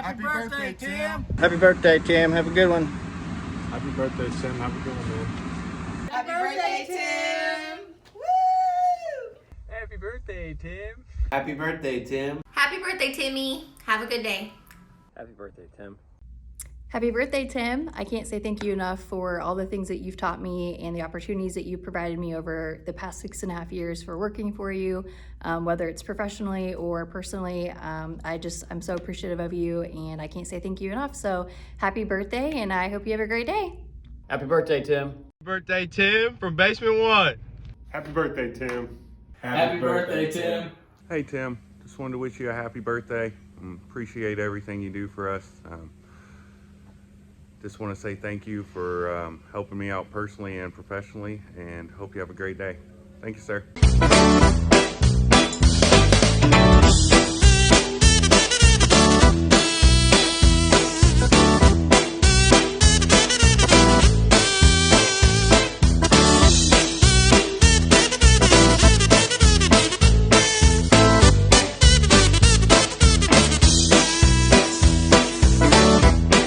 Happy birthday, Tim. Happy birthday, Tim. Have a good one. Happy birthday, Tim. Have a good one, man. Happy birthday, Tim! Woo! Happy birthday, Tim. Happy birthday, Tim. Happy birthday, Timmy. Have a good day. Happy birthday, Tim. Happy birthday, Tim. I can't say thank you enough for all the things that you've taught me and the opportunities that you've provided me over the past 6.5 years for working for you, whether it's professionally or personally. I'm so appreciative of you and I can't say thank you enough. So happy birthday and I hope you have a great day. Happy birthday, Tim. Happy birthday, Tim, from Basement 1. Happy birthday, Tim. Happy birthday, Tim. Hey Tim, just wanted to wish you a happy birthday. Appreciate everything you do for us. Just want to say thank you for helping me out personally and professionally, and hope you have a great day. Thank you, sir.